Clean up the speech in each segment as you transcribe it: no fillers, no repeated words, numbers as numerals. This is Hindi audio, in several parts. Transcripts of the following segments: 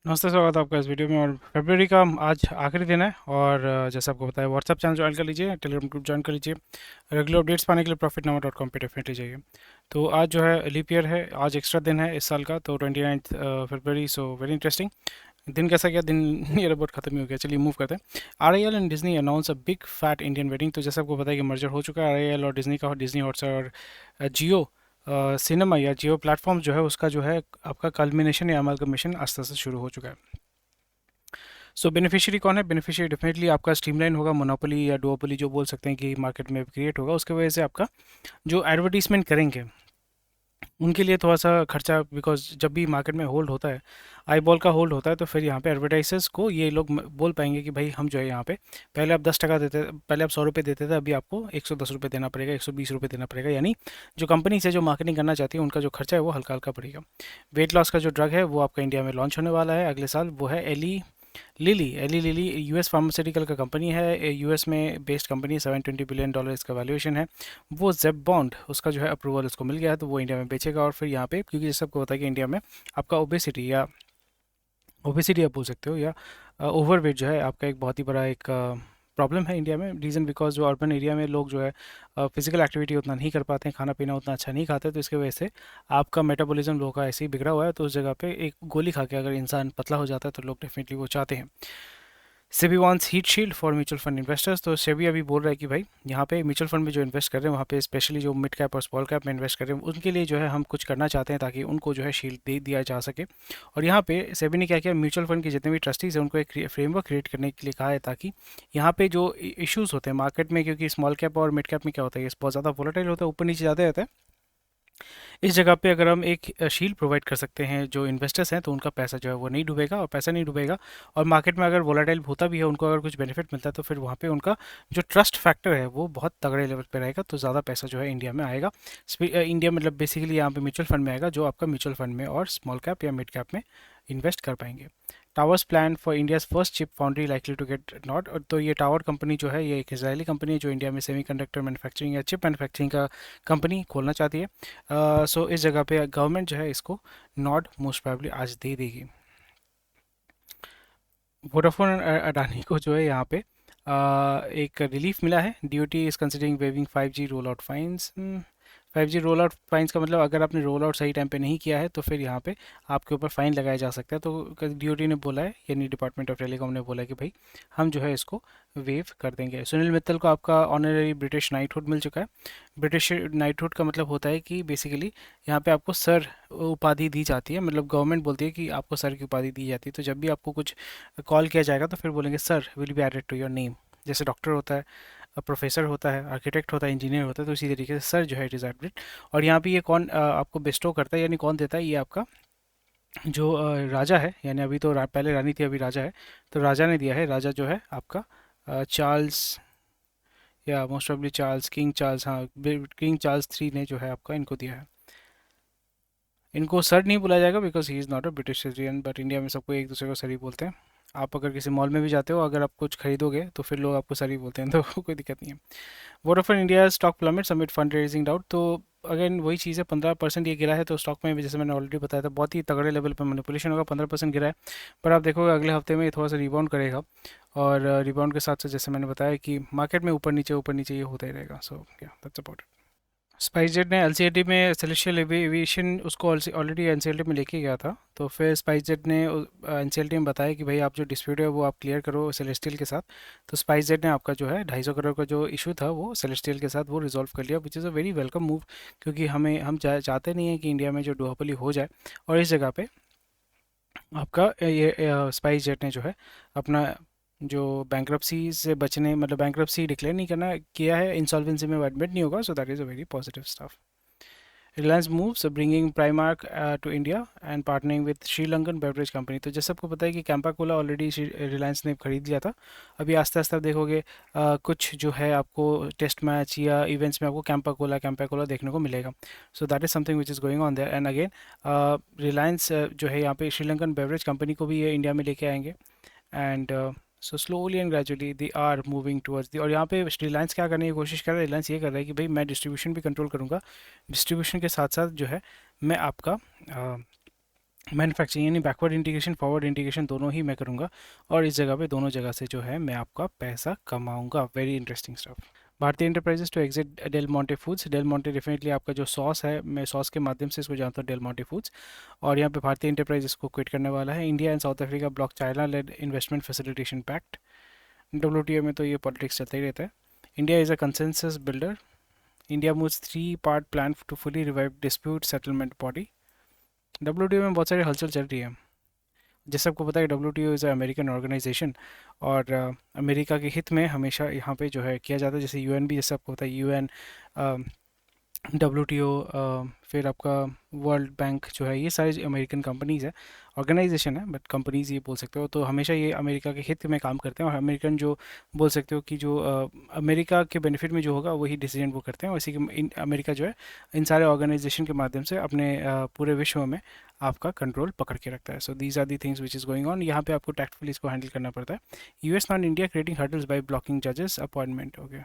नमस्ते, स्वागत है आपका इस वीडियो में। और फरवरी का आज आखिरी दिन है और जैसे आपको बताया, व्हाट्सएप चैनल ज्वाइन कर लीजिए, टेलीग्राम ग्रुप ज्वाइन कर लीजिए। रेगुलर अपडेट्स पाने के लिए profitnama.com पे डेफिनेटली जाइए। तो आज जो है लीप ईयर है, आज एक्स्ट्रा दिन है इस साल का, तो 29 फरवरी। So very interesting. दिन कैसा गया? दिन नियर अबाउट खत्म ही हो गया। चलिए मूव करते हैं। RIL and Disney announce a big fat Indian wedding. तो जैसे आपको पता है कि मर्जर हो चुका है RIL और डिज्नी का। डिज्नी हॉटस्टार और जियो सिनेमा या जियो प्लेटफॉर्म जो है उसका जो है आपका कल्मिनेशन या अमलगमेशन आस्ते आस्ते शुरू हो चुका है। सो बेनिफिशियरी कौन है? बेनिफिशियरी डेफिनेटली आपका स्ट्रीमलाइन होगा, मोनोपोली या डुओपोली जो बोल सकते हैं कि मार्केट में क्रिएट होगा। उसके वजह से आपका जो एडवर्टीजमेंट करेंगे उनके लिए थोड़ा सा खर्चा, बिकॉज जब भी मार्केट में होल्ड होता है, आई बॉल का होल्ड होता है, तो फिर यहाँ पे एडवर्टाइजर्स को ये लोग बोल पाएंगे कि भाई हम जो है यहाँ पे पहले आप 10 टका देते, पहले आप 100 रुपये देते थे, अभी आपको 110 रुपये देना पड़ेगा, 120 रुपये देना पड़ेगा। यानी जो कंपनी से जो मार्केटिंग करना चाहती है उनका जो खर्चा है वो हल्का हल्का पड़ेगा। वेट लॉस का जो ड्रग है वो आपका इंडिया में लॉन्च होने वाला है अगले साल। वो है एली लिली यूएस फार्मास्यूटिकल का कंपनी है, यूएस में बेस्ड कंपनी है। $720 बिलियन इसका वैल्यूएशन है। वो जेब बॉन्ड उसका जो है अप्रूवल उसको मिल गया है, तो वो इंडिया में बेचेगा। और फिर यहाँ पे, क्योंकि जैसे आपको पता है कि इंडिया में आपका ओबेसिटी आप बोल सकते हो, या ओवरवेट जो है आपका एक बहुत ही बड़ा एक प्रॉब्लम है इंडिया में। रीज़न बिकॉज जो अर्बन एरिया में लोग जो है फिजिकल एक्टिविटी उतना नहीं कर पाते हैं, खाना पीना उतना अच्छा नहीं खाते, तो इसकी वजह से आपका मेटाबॉलिज्म लोगों का ऐसे ही बिगड़ा हुआ है। तो उस जगह पे एक गोली खा के अगर इंसान पतला हो जाता है तो लोग डेफिनेटली वो चाहते हैं। SEBI wants heat shield for mutual fund investors. तो सेबी अभी बोल रहा है कि भाई यहाँ पे म्यूचुअल फंड में जो इन्वेस्ट कर रहे हैं, वहाँ पे स्पेशली जो मिड कैप और स्मॉल कैप में इन्वेस्ट कर रहे हैं, उनके लिए जो है हम कुछ करना चाहते हैं ताकि उनको जो है शील्ड दे दिया जा सके। और यहाँ पे सेबी ने क्या किया, म्यूचुअल फंड के जितने भी ट्रस्टीज हैं उनको एक फ्रेमवर्क क्रिएट करने के लिए कहा है, ताकि यहाँ पे जो इश्यूज होते हैं मार्केट में, क्योंकि स्मॉल कैप और मिड कैप में क्या होता है, ये बहुत ज़्यादा वोलेटाइल होता है, ऊपर नीचे ज़्यादा रहता है। इस जगह पे अगर हम एक शील्ड प्रोवाइड कर सकते हैं जो इन्वेस्टर्स हैं, तो उनका पैसा जो है वो नहीं डूबेगा, और पैसा नहीं डूबेगा। और मार्केट में अगर वोलाटाइल होता भी है, उनको अगर कुछ बेनिफिट मिलता है, तो फिर वहाँ पे उनका जो ट्रस्ट फैक्टर है वो बहुत तगड़े लेवल पे रहेगा, तो ज़्यादा पैसा जो है इंडिया में आएगा। इंडिया मतलब बेसिकली यहाँ पे म्यूचुअल फंड में आएगा, जो आपका म्यूचुअल फंड में और स्मॉल कैप या मिड कैप में इन्वेस्ट कर पाएंगे। Towers plan for India's first chip foundry likely to get not. तो ये टावर कंपनी जो है ये एक इजरायली कंपनी है जो इंडिया में सेमीकंडक्टर मैन्युफैक्चरिंग या चिप मैन्युफैक्चरिंग का कंपनी खोलना चाहती है। सो इस जगह पे गवर्नमेंट जो है इसको नॉट मोस्ट प्रोबेबली आज दे देगी। वोडाफोन अडानी को जो है यहाँ पे एक रिलीफ मिला है। DOT is considering waiving 5G roll out fines. 5G roll out fines का मतलब अगर आपने रोल आउट सही टाइम पे नहीं किया है तो फिर यहाँ पे आपके ऊपर फाइन लगाया जा सकता है। तो डीओटी ने बोला है, यानी डिपार्टमेंट ऑफ टेलीकॉम ने बोला है कि भाई हम जो है इसको वेव कर देंगे। सुनील मित्तल को आपका ऑनररी ब्रिटिश नाइटहुड मिल चुका है। ब्रिटिश नाइटहुड का मतलब होता है कि बेसिकली यहाँ पे आपको सर उपाधि दी जाती है, मतलब गवर्नमेंट बोलती है कि आपको सर की उपाधि दी जाती है। तो जब भी आपको कुछ कॉल किया जाएगा तो फिर बोलेंगे sir will be added to your name. जैसे डॉक्टर होता है, प्रोफेसर होता है, आर्किटेक्ट होता है, इंजीनियर होता है, तो इसी तरीके से सर जो है इट इज़ एडेड। और यहाँ पे ये कौन आपको बेस्टो करता है, यानी कौन देता है, ये आपका जो राजा है। यानी अभी तो पहले रानी थी, अभी राजा है, तो राजा ने दिया है। राजा जो है आपका चार्ल्स, या मोस्ट ऑफली चार्ल्स, किंग चार्ल्स, हाँ, किंग चार्ल्स 3 ने जो है आपका इनको दिया है। इनको सर नहीं बुलाया जाएगा because he is not a British citizen, but India में सबको एक दूसरे को सर ही बोलते हैं। आप अगर किसी मॉल में भी जाते हो, अगर आप कुछ खरीदोगे तो फिर लोग आपको सर ही बोलते हैं, तो कोई दिक्कत नहीं है। Vodafone India stock plummet summit fund raising doubt. तो अगेन वही चीज़ है, 15% ये गिरा है, तो स्टॉक में भी जैसे मैंने ऑलरेडी बताया था बहुत ही तगड़े लेवल पर मैनिपुलेशन होगा। 15% गिरा है, पर आप देखोगे अगले हफ्ते में ये थोड़ा सा रिबाउंड करेगा। और रिबाउंड के साथ साथ जैसे मैंने बताया कि मार्केट में ऊपर नीचे ये होता ही रहेगा। सो या दैट्स अबाउट इट। स्पाइसजेट ने एलसीएटी में सेलेस्टियल एविएशन उसको ऑलरेडी एनसीएलटी में लेके गया था, तो फिर स्पाइसजेट ने एनसीएलटी में बताया कि भाई आप जो डिस्प्यूट है वो आप क्लियर करो सेलेस्टियल के साथ। तो स्पाइसजेट ने आपका जो है 250 करोड़ का जो इशू था वो सेलेस्टियल के साथ वो रिजॉल्व कर लिया, विच is a very welcome move. क्योंकि हम चाहते नहीं हैं कि इंडिया में जो डुओपोली हो जाए। और इस जगह पे आपका ये स्पाइस जेट ने जो है अपना जो बैंक्रप्सी से बचने, मतलब बैंक्रप्सी डिक्लेयर नहीं करना किया है, इंसॉल्वेंसी में एडमिट नहीं होगा। So that is a very positive stuff. Reliance moves bringing Primark to India and partnering with Sri Lankan beverage company. तो जैसे आपको पता है कि कैंपा कोला ऑलरेडी रिलायंस ने खरीद लिया था। अभी आस्ते आस्ते आप देखोगे कुछ जो है आपको टेस्ट मैच या इवेंट्स में आपको कैंपा कोला देखने को मिलेगा। सो that is something which is going on their. And again Reliance जो है यहाँ पे श्रीलंकन बेवरेज कंपनी को भी ये इंडिया में लेके आएंगे। And so slowly and gradually they are moving towards the. और यहाँ पे रिलायंस क्या करने की कोशिश कर रहा है, रिलायंस ये कर रहा है कि भाई मैं डिस्ट्रीब्यूशन भी कंट्रोल करूँगा, डिस्ट्रीब्यूशन के साथ साथ जो है मैं आपका मैन्युफैक्चरिंग यानी बैकवर्ड इंटीग्रेशन फॉरवर्ड इंटीग्रेशन दोनों ही मैं करूँगा, और इस जगह पे दोनों जगह से जो है मैं आपका पैसा कमाऊँगा। Very interesting stuff. Bharti Enterprises to exit Del Monte Foods. Del Monte definitely आपका जो सॉस है, मैं सॉस के माध्यम से इसको जानता हूँ, डेल मोंटे फूड्स। और यहाँ पे भारतीय इंटरप्राइजेस को क्विट करने वाला है। India and South Africa block China led investment facilitation pact. WTO में तो ये पॉलिटिक्स चलता ही रहता है। India is a consensus builder. India moves 3 part plan to fully revive dispute settlement body. WTO में बहुत सारी हलचल चल रही है। जैसे आपको पता है, डब्ल्यूटीओ इज़ अमेरिकन ऑर्गेनाइजेशन, और अमेरिका के हित में हमेशा यहाँ पे जो है किया जाता है। जैसे यूएन भी, जैसे आपको पता है यूएन, डब्ल्यूटीओ, फिर आपका वर्ल्ड बैंक जो है, ये सारी अमेरिकन कंपनीज़ है, ऑर्गेनाइजेशन है बट कंपनीज ये बोल सकते हो। तो हमेशा ये अमेरिका के हित में काम करते हैं, और अमेरिकन जो बोल सकते हो कि जो अमेरिका के बेनिफिट में जो होगा वही डिसीजन वो करते हैं। और इसी के अमेरिका जो है इन सारे ऑर्गेनाइजेशन के माध्यम से अपने पूरे विश्व में आपका कंट्रोल पकड़ के रखता है। So these are the things which is going on. यहाँ पे आपको टैक्टफुली इसको हैंडल करना पड़ता है। US non India creating hurdles by blocking जजेस अपॉइंटमेंट। ओके।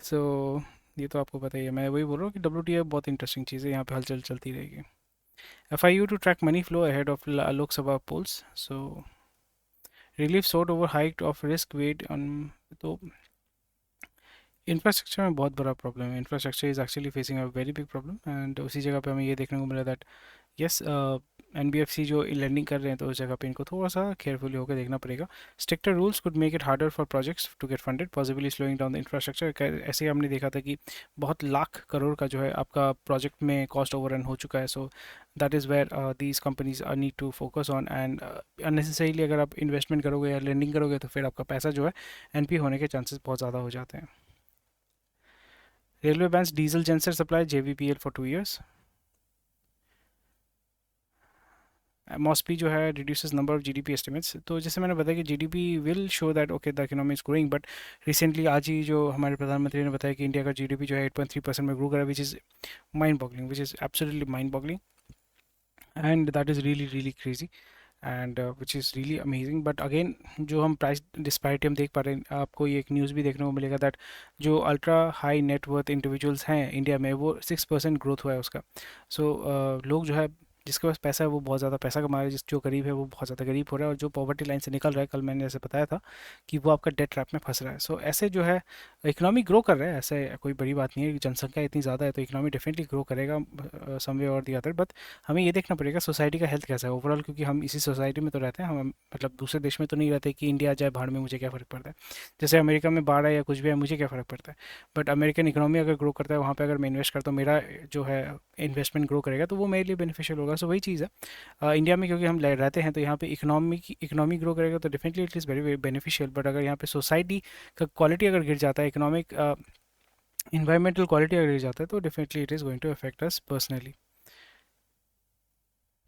सो ये तो आपको पता ही है, मैं वही बोल रहा हूँ कि डब्ल्यू बहुत इंटरेस्टिंग चीज़ है, यहाँ पे हलचल चलती रहेगी। FIU to track money flow ahead of Lok Sabha polls. So relief sought over hiked of risk weight on, तो इंफ्रास्ट्रक्चर में बहुत बड़ा प्रॉब्लम है। Infrastructure is actually facing a very big problem, and उसी जगह पे हमें ये देखने को मिला दैट यस, NBFC जो लैंडिंग कर रहे हैं तो उस जगह पे इनको थोड़ा सा केयरफुली होकर देखना पड़ेगा। Stricter rules could make it harder for projects to get funded, possibly slowing down the infrastructure. ऐसे ही हमने देखा था कि बहुत लाख करोड़ का जो है आपका प्रोजेक्ट में कॉस्ट ओवररन हो चुका है। So that is where these companies are need to focus on, and unnecessarily अगर आप इन्वेस्टमेंट करोगे या लैंडिंग करोगे तो फिर आपका पैसा जो है NP होने के चांसेस बहुत ज़्यादा हो जाते हैं। Railway bans diesel genset supply JVPL for 2 years। MOSPI जो है reduces number of GDP estimates. तो जैसे मैंने बताया कि GDP will show that okay the economy is growing, but recently आज ही जो हमारे प्रधानमंत्री ने बताया कि इंडिया का GDP जो है 8.3% में ग्रो करा, which is mind boggling, which is absolutely mind boggling, and that is really really crazy, and which is really amazing. But again जो हम प्राइस डिस्पैरिटी हम देख पा रहे हैं, आपको ये एक न्यूज़ भी देखने को मिलेगा दैट जो अल्ट्रा हाई नेटवर्थ इंडिविजुअल्स हैं इंडिया में, वो 6% ग्रोथ हुआ है उसका। सो लोग जो है, जिसके पास पैसा है वो बहुत ज़्यादा पैसा कमा रहा है, जिस जो गरीब है वो बहुत ज़्यादा गरीब हो रहा है, और जो पॉवर्टी लाइन से निकल रहा है, कल मैंने जैसे बताया था कि वो आपका डेट ट्रैप में फंस रहा है। सो ऐसे जो है इकोनॉमी ग्रो कर रहा है, ऐसे कोई बड़ी बात नहीं है, जनसंख्या इतनी ज़्यादा है तो इकोनॉमी डेफिनेटली ग्रो करेगा सम वे और दी अदर। बट हमें ये देखना पड़ेगा सोसाइटी का हेल्थ कैसा है ओवरऑल, क्योंकि हम इसी सोसाइटी में तो रहते हैं, हम मतलब दूसरे देश में तो नहीं रहते कि इंडिया जाए बाढ़ में मुझे क्या फ़र्क पड़ता है। जैसे अमेरिका में बाढ़ है या कुछ भी है, मुझे क्या फ़र्क पड़ता है। बट अमेरिकन इकोनॉमी अगर ग्रो करता है, वहाँ पे अगर मैं इन्वेस्ट करता हूँ, मेरा जो है इन्वेस्टमेंट ग्रो करेगा, तो वो मेरे लिए बेनिफिशियल होगा। सो वही चीज़ है, इंडिया में क्योंकि हम रहते हैं तो यहाँ पे इकोनॉमी ग्रो करेगा तो definitely it is very beneficial. But अगर यहाँ पे सोसाइटी का क्वालिटी अगर गिर जाता है, इकोनॉमिक इन्वायरमेंटल क्वालिटी अगर गिर जाता है, तो definitely it is going to affect us personally.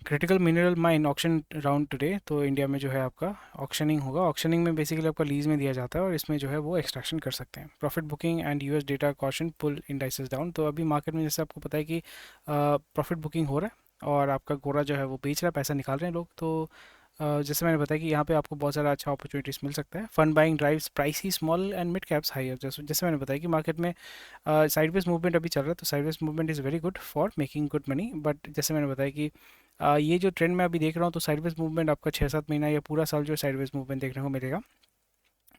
Critical mineral mine auction round today. तो इंडिया में जो है आपका ऑक्शनिंग होगा। ऑक्शनिंग में बेसिकली आपका लीज में दिया जाता है, और इसमें जो है वो एक्सट्रैक्शन कर सकते हैं। Profit booking and US data caution pull indices down. तो अभी मार्केट में जैसे आपको पता है कि प्रॉफिट बुकिंग हो रहा है, और आपका गोरा जो है वो बेच रहा है, पैसा निकाल रहे हैं लोग। तो जैसे मैंने बताया कि यहाँ पे आपको बहुत सारा अच्छा अपॉर्चुनिटीज़ मिल सकता है। Fund buying drives pricey small and mid caps higher. जैसे जैसे मैंने बताया कि मार्केट में साइडवेज मूवमेंट अभी चल रहा है, तो sideways movement is very good for making good money. But जैसे मैंने बताया कि ये जो ट्रेंड मैं अभी देख रहा हूँ, तो साइडवेज मूवमेंट आपका 6-7 महीना या पूरा साल जो साइडवेज मूवमेंट देखने को मिलेगा।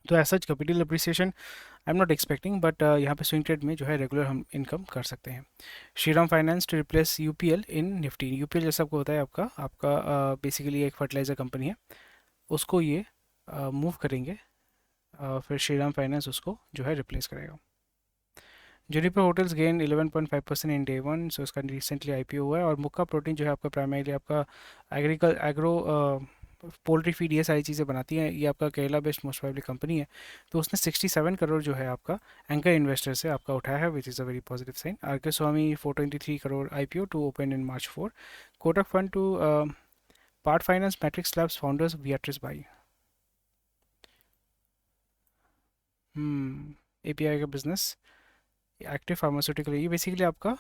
तो ऐसा capital appreciation I am not expecting, but यहाँ पे स्विंग ट्रेड में जो है रेगुलर हम इनकम कर सकते हैं। Shriram finance to replace UPL in Nifty. UPL जैसे आपको होता है आपका आपका बेसिकली एक फर्टिलाइजर कंपनी है, उसको ये मूव करेंगे, फिर श्रीराम फाइनेंस उसको जो है रिप्लेस करेगा। Juniper hotels gain 11.5% in day 1। सो इसका रिसेंटली IPO हुआ है। और मुक्का प्रोटीन जो है आपका प्राइमरीली आपका एग्रो पोल्ट्री फीड ये सारी चीज़ें बनाती हैं, ये आपका Kerala based most probably company है। तो उसने 67 करोड़ जो है आपका एंकर इन्वेस्टर से आपका उठाया है, which is a very positive sign. RK Swami 423 crore IPO to open in March 4। Kotak fund to part finance Matrix Labs founders Viatris buy. API का बिजनेस, एक्टिव फार्मास्यूटिकल, ये बेसिकली आपका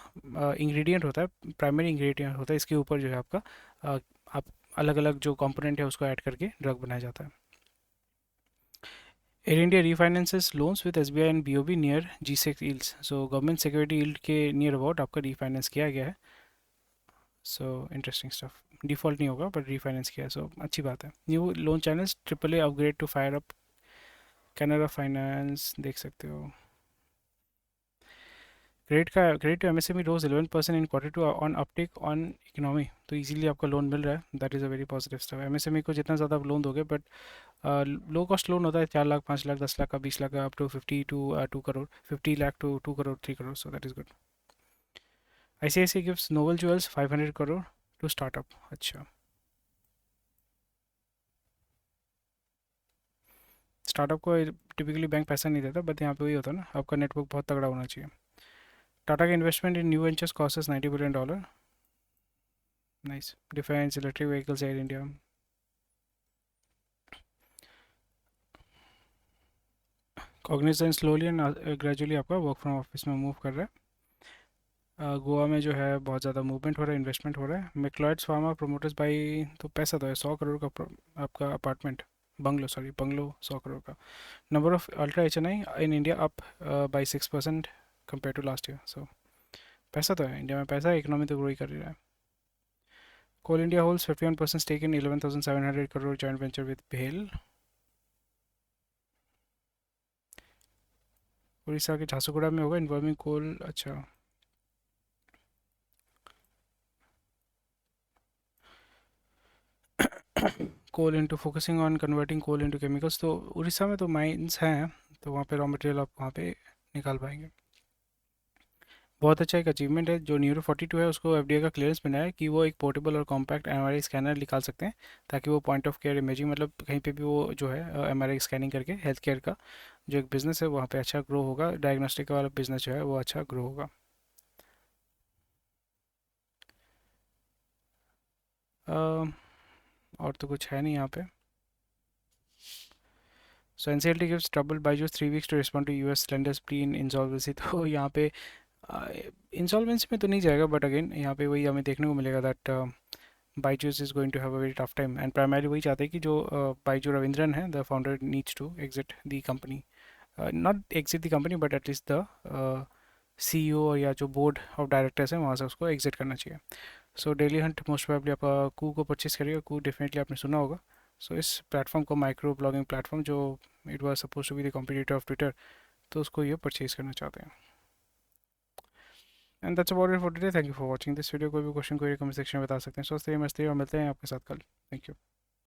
इंग्रेडिएंट होता है, प्राइमरी इंग्रेडिएंट होता है। इसके ऊपर जो है आपका आप अलग अलग जो कंपोनेंट है उसको ऐड करके ड्रग बनाया जाता है। Air India refinances loans with SBI and BOB near G6 yields. So government security yield के नियर अबाउट आपका रीफाइनेंस किया गया है। So interesting stuff. डिफ़ॉल्ट नहीं होगा बट रीफाइनेंस किया है, सो अच्छी बात है। New loan channels, triple A upgrade to fire up, Canara finance देख सकते हो। Credit to MSME rose 11% in quarter two on uptake on economy, तो इजीली आपका लोन मिल रहा है, that is a very positive step. MSME को जितना ज़्यादा आप लोन दोगे, बट लो कॉस्ट लोन होता है 4 लाख, 5 लाख, 10 लाख का, 20 लाख का, up to 50 to 2 crore, 50 lakh to 2 crore, 3 crore, so that is good. ICICI gives Novel Jewels 500 crore to startup. अच्छा, स्टार्टअप को टिपिकली बैंक पैसा नहीं देता, बट यहाँ पे वही होता है ना, आपका नेटवर्क बहुत तगड़ा होना चाहिए। टाटा का investment in new ventures cost $90 billion। Nice. Defence, electric vehicles, air India. Cognizant slowly and gradually आपका वर्क फ्रॉम ऑफिस में मूव कर रहा है। गोवा में जो है बहुत ज़्यादा मूवमेंट हो रहा है, इन्वेस्टमेंट हो रहा है। मैक्लॉयड्स फार्मा प्रोमोटर्स बाई, तो पैसा तो है 100 करोड़ का आपका apartment, bungalow, sorry bungalow 100 crore का। Number of ultra HNI in India up by 6% compare to last year, so पैसा तो है इंडिया में, पैसा है, इकोनॉमी तो ग्रो ही कर ही रहा है। Coal India holds 51% stake in 11,700 crore joint venture with भेल। उड़ीसा के झारसुगुड़ा में होगा इन्वॉल्विंग कोल, अच्छा। Coal into focusing on converting coal into chemicals, तो उड़ीसा में तो माइंस हैं, तो वहाँ पे रॉ मटेरियल आप वहाँ पे निकाल पाएंगे। बहुत अच्छा एक अचीवमेंट है जो न्यूरो 42 है, उसको एफडीए का क्लियरेंस मिला है कि वो एक पोर्टेबल और कॉम्पैक्ट एमआरआई स्कैनर निकाल सकते हैं, ताकि वो पॉइंट ऑफ केयर इमेजिंग, मतलब कहीं पे भी वो जो है एमआरआई स्कैनिंग करके हेल्थ केयर का जो एक बिज़नेस है वहाँ पे अच्छा ग्रो होगा, डायग्नोस्टिक वाला बिजनेस जो है वो अच्छा ग्रो होगा। और तो कुछ है नहीं यहाँ पे। So NCLT gives trouble Byju's 3 weeks to respond to US lenders plea in insolvency, तो यहाँ पे इंसॉल्वेंसी में तो नहीं जाएगा, बट अगेन यहाँ पे वही हमें देखने को मिलेगा that Byju's is going to have a very tough time, and primary वही चाहते हैं कि जो बाईजू रविंद्रन है, the founder, needs to exit the company, not exit the company but at least the CEO या जो बोर्ड ऑफ डायरेक्टर्स हैं वहाँ से उसको एग्जिट करना चाहिए। So daily Hunt most probably आपका कू को परचेज करेगा, कू डेफिनेटली आपने सुना होगा। सो इस प्लेटफॉर्म को, माइक्रो ब्लॉगिंग प्लेटफॉर्म जो it was suppose to be the competitor of Twitter, तो उसको ये परचेज करना चाहते हैं। And that's about it for today, thank you for watching this video. कोई भी क्वेश्चन कोई कमेंट सेक्शन में बता सकते हैं। सोचते हैं मस्ती और मिलते हैं आपके साथ कल। Thank you.